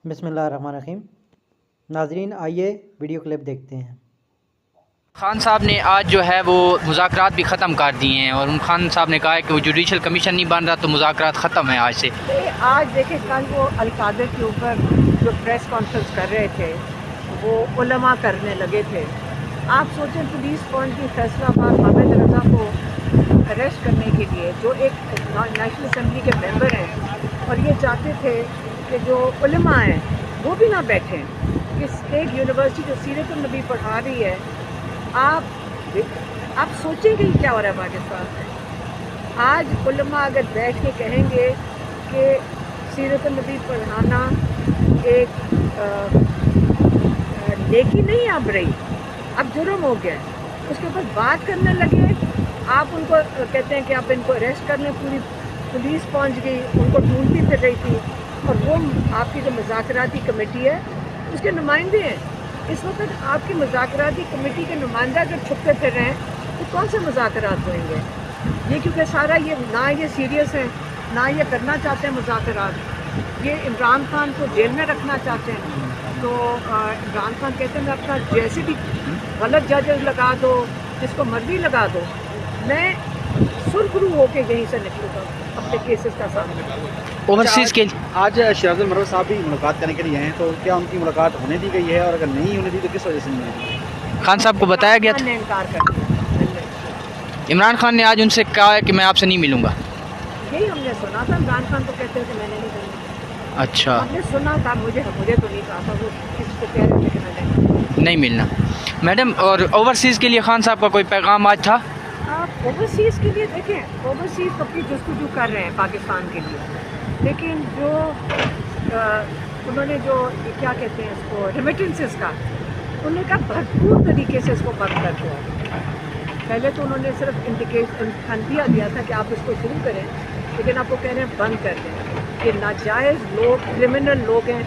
बिस्मिल्लाहिर्रहमानिर्रहीम। नाजरीन आइए वीडियो क्लिप देखते हैं। खान साहब ने आज जो है वो मुज़ाकरात भी ख़त्म कर दिए हैं और खान साहब ने कहा है कि वो जुडिशल कमीशन नहीं बन रहा तो मुज़ाकरात ख़त्म है आज से। आज देखें, कल वो अल-कादर के ऊपर जो प्रेस कॉन्फ्रेंस कर रहे थे वो उलमा करने लगे थे। आप सोचें, पुलिस पहुंच गई फैसलाबाद हामिद रज़ा को अरेस्ट करने के लिए, जो एक नेशनल असम्बली के मेंबर हैं, और ये चाहते थे कि जो उलमा हैं वो भी ना बैठें। इस एक यूनिवर्सिटी जो सीरत नबी पढ़ा रही है, आप सोचेंगे कि क्या हो रहा है पाकिस्तान में। आज उलमा अगर बैठ के कहेंगे कि सीरत नबी पढ़ाना एक नेकी नहीं अब रही, अब जुर्म हो गया, उसके ऊपर बात करने लगे। आप उनको कहते हैं कि आप इनको अरेस्ट कर लें। पूरी पुलिस पहुंच गई, उनको ढूंढती फिर रही थी, और वो आपकी जो मुज़ाकराती कमेटी है उसके नुमाइंदे हैं। इस वक्त आपकी मुज़ाकराती कमेटी के नुमाइंदा अगर छुपते फिर रहे हैं तो कौन से मुज़ाकरात होंगे? ये क्योंकि सारा ये ना ये सीरियस है, ना ये करना चाहते हैं मुज़ाकरात। ये इमरान खान को जेल में रखना चाहते हैं। तो इमरान खान कहते हैं मैं अपना जैसे भी गलत जजेस लगा दो, जिसको मर्जी लगा दो, मैं सुरखरू होके यहीं से निकलूँगा अपने केसेस का सामना करूँगा। ओवरसीज़ के आज शहजाद मरवत साहब भी मुलाकात करने के लिए आए हैं, तो क्या उनकी मुलाकात होने दी गई है, और अगर नहीं होने दी तो किस वजह से नहीं होने दी? खान साहब को बताया गया था, इनकार कर दिया। इमरान खान ने आज उनसे कहा है कि मैं आपसे नहीं मिलूँगा। यही हमने सुना था। इमरान खान तो कहते हैं कि मैंने नहीं मिलना। अच्छा, हमने सुना था, मुझे तो नहीं कहा था, वो किसी को कह रहे थे कि मैंने नहीं मिलना। मैडम, और ओवरसीज़ के लिए खान साहब का कोई पैगाम आज था? आप ओवरसीज़ के लिए देखें, ओवरसीज़ तो अपनी जस्तजू कर रहे हैं पाकिस्तान के लिए, लेकिन जो उन्होंने जो क्या कहते हैं इसको, रेमिटेंसेस का, उन्होंने कहा भरपूर तरीके से इसको बंद कर दिया। पहले तो उन्होंने सिर्फ इंडिया दिया था कि आप इसको शुरू करें, लेकिन आप वो कह रहे हैं बंद कर दें। ये नाजायज़ लोग, क्रिमिनल लोग हैं,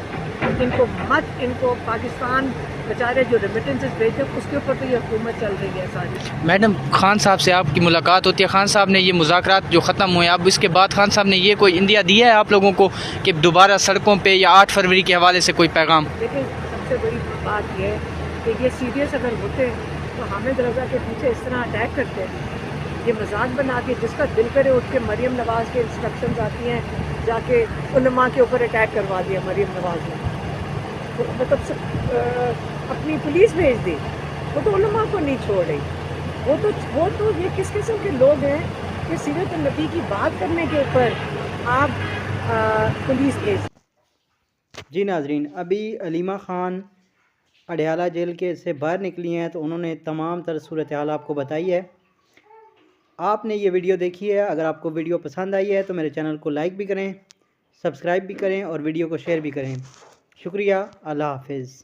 इनको मत, इनको पाकिस्तान बेचारे जो रेमिटेंसेस भेजते हैं उसके ऊपर तो ये हुकूमत चल रही है सारी। मैडम, खान साहब से आपकी मुलाकात होती है, खान साहब ने ये मुज़ाकरात जो ख़त्म हुए, अब इसके बाद खान साहब ने ये कोई इंदिया दिया है आप लोगों को कि दोबारा सड़कों पे या 8 फरवरी के हवाले से कोई पैगाम? लेकिन सबसे बड़ी बात यह है कि ये सीरियस अगर होते तो हामिद रज़ा के पीछे इस तरह अटैक करते हैं। ये मजाक बना के जिसका दिल करे उठ के मरीम नवाज़ के इंस्ट्रक्शंस आती हैं, जाके उलमा के ऊपर अटैक करवा दिया मरीम नवाज़ ने, तो मतलब अपनी पुलिस भेज दी। वो तो उलमा को नहीं छोड़ रही। वो तो ये किस किस्म के लोग हैं कि सीरत नबी की बात करने के ऊपर आप पुलिस भेज। जी नाजरीन, अभी अलीमा ख़ान अडयाला जेल के से बाहर निकली हैं, तो उन्होंने तमाम तर सूरत हाल आपको बताई है। आपने ये वीडियो देखी है। अगर आपको वीडियो पसंद आई है तो मेरे चैनल को लाइक भी करें, सब्सक्राइब भी करें और वीडियो को शेयर भी करें। शुक्रिया। अल्लाह हाफिज़।